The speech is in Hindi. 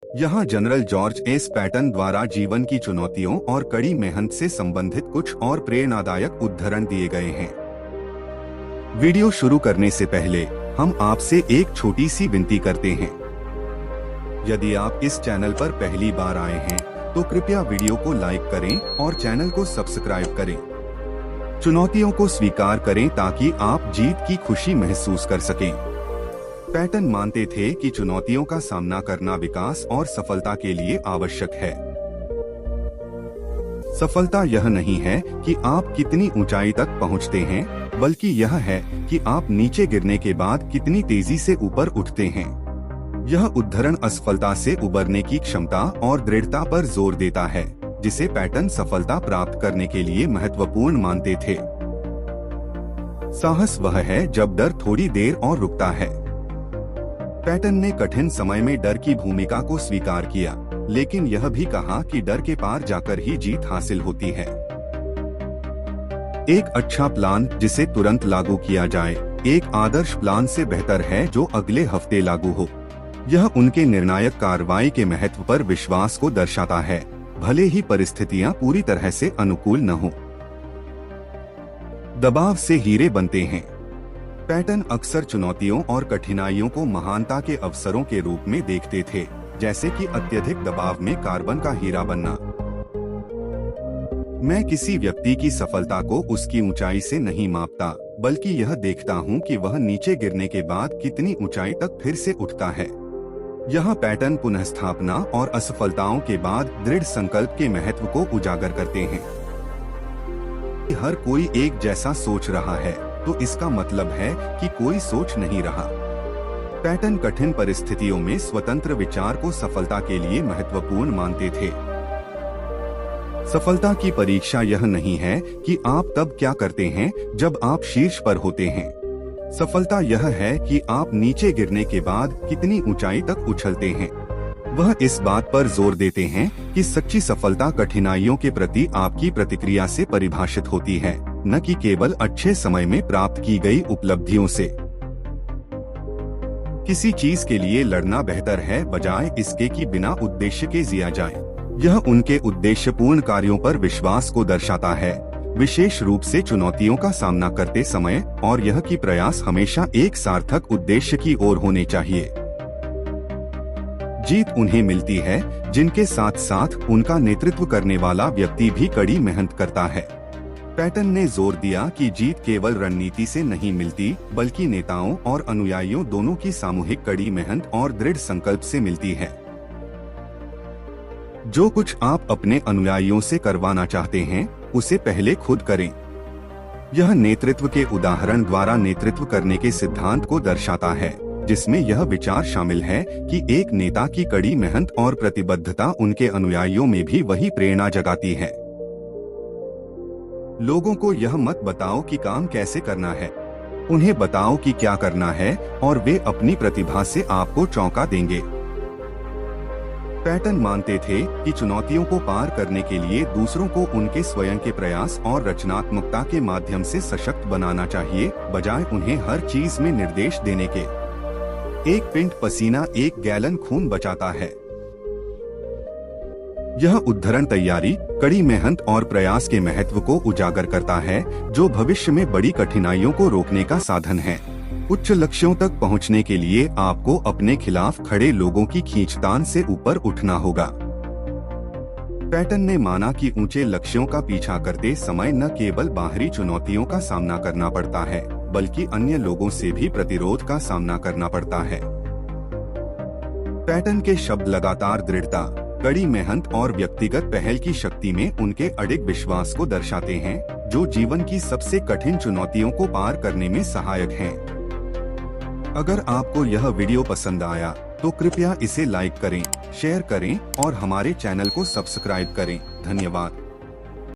यहाँ जनरल जॉर्ज एस पैटन द्वारा जीवन की चुनौतियों और कड़ी मेहनत से संबंधित कुछ और प्रेरणादायक उद्धरण दिए गए हैं। वीडियो शुरू करने से पहले हम आपसे एक छोटी सी विनती करते हैं। यदि आप इस चैनल पर पहली बार आए हैं तो कृपया वीडियो को लाइक करें और चैनल को सब्सक्राइब करें। चुनौतियों को स्वीकार करें ताकि आप जीत की खुशी महसूस कर सकें। पैटन मानते थे कि चुनौतियों का सामना करना विकास और सफलता के लिए आवश्यक है। सफलता यह नहीं है कि आप कितनी ऊंचाई तक पहुंचते हैं, बल्कि यह है कि आप नीचे गिरने के बाद कितनी तेजी से ऊपर उठते हैं। यह उद्धरण असफलता से उबरने की क्षमता और दृढ़ता पर जोर देता है, जिसे पैटन सफलता प्राप्त करने के लिए महत्वपूर्ण मानते थे। साहस वह है जब डर थोड़ी देर और रुकता है। पैटन ने कठिन समय में डर की भूमिका को स्वीकार किया, लेकिन यह भी कहा कि डर के पार जाकर ही जीत हासिल होती है। एक अच्छा प्लान जिसे तुरंत लागू किया जाए एक आदर्श प्लान से बेहतर है जो अगले हफ्ते लागू हो। यह उनके निर्णायक कार्रवाई के महत्व पर विश्वास को दर्शाता है, भले ही परिस्थितियां पूरी तरह से अनुकूल न हो। दबाव से हीरे बनते हैं। पैटन अक्सर चुनौतियों और कठिनाइयों को महानता के अवसरों के रूप में देखते थे, जैसे कि अत्यधिक दबाव में कार्बन का हीरा बनना। मैं किसी व्यक्ति की सफलता को उसकी ऊंचाई से नहीं मापता, बल्कि यह देखता हूं कि वह नीचे गिरने के बाद कितनी ऊंचाई तक फिर से उठता है। यह पैटर्न पुनःस्थापना और असफलताओं के बाद दृढ़ संकल्प के महत्व को उजागर करते हैं। हर कोई एक जैसा सोच रहा है तो इसका मतलब है कि कोई सोच नहीं रहा। पैटन कठिन परिस्थितियों में स्वतंत्र विचार को सफलता के लिए महत्वपूर्ण मानते थे। सफलता की परीक्षा यह नहीं है कि आप तब क्या करते हैं जब आप शीर्ष पर होते हैं। सफलता यह है कि आप नीचे गिरने के बाद कितनी ऊंचाई तक उछलते हैं। वह इस बात पर जोर देते हैं कि सच्ची सफलता कठिनाइयों के प्रति आपकी प्रतिक्रिया से परिभाषित होती है, न कि केवल अच्छे समय में प्राप्त की गई उपलब्धियों से। किसी चीज के लिए लड़ना बेहतर है बजाय इसके कि बिना उद्देश्य के जिया जाए। यह उनके उद्देश्यपूर्ण कार्यों पर विश्वास को दर्शाता है, विशेष रूप से चुनौतियों का सामना करते समय, और यह कि प्रयास हमेशा एक सार्थक उद्देश्य की ओर होने चाहिए। जीत उन्हें मिलती है जिनके साथ साथ उनका नेतृत्व करने वाला व्यक्ति भी कड़ी मेहनत करता है। पैटन ने जोर दिया कि जीत केवल रणनीति से नहीं मिलती, बल्कि नेताओं और अनुयायियों दोनों की सामूहिक कड़ी मेहनत और दृढ़ संकल्प से मिलती है। जो कुछ आप अपने अनुयायियों से करवाना चाहते हैं, उसे पहले खुद करें। यह नेतृत्व के उदाहरण द्वारा नेतृत्व करने के सिद्धांत को दर्शाता है, जिसमें यह विचार शामिल है कि एक नेता की कड़ी मेहनत और प्रतिबद्धता उनके अनुयायियों में भी वही प्रेरणा जगाती है। लोगों को यह मत बताओ कि काम कैसे करना है, उन्हें बताओ कि क्या करना है और वे अपनी प्रतिभा से आपको चौंका देंगे। पैटन मानते थे कि चुनौतियों को पार करने के लिए दूसरों को उनके स्वयं के प्रयास और रचनात्मकता के माध्यम से सशक्त बनाना चाहिए, बजाय उन्हें हर चीज में निर्देश देने के। एक पिंड पसीना 1 गैलन खून बचाता है। यह उद्धरण तैयारी, कड़ी मेहनत और प्रयास के महत्व को उजागर करता है, जो भविष्य में बड़ी कठिनाइयों को रोकने का साधन है। उच्च लक्ष्यों तक पहुंचने के लिए आपको अपने खिलाफ खड़े लोगों की खींचतान से ऊपर उठना होगा। पैटन ने माना कि ऊंचे लक्ष्यों का पीछा करते समय न केवल बाहरी चुनौतियों का सामना करना पड़ता है, बल्कि अन्य लोगों से भी प्रतिरोध का सामना करना पड़ता है। पैटन के शब्द लगातार दृढ़ता, कड़ी मेहनत और व्यक्तिगत पहल की शक्ति में उनके अडिग विश्वास को दर्शाते हैं, जो जीवन की सबसे कठिन चुनौतियों को पार करने में सहायक हैं। अगर आपको यह वीडियो पसंद आया तो कृपया इसे लाइक करें, शेयर करें और हमारे चैनल को सब्सक्राइब करें। धन्यवाद।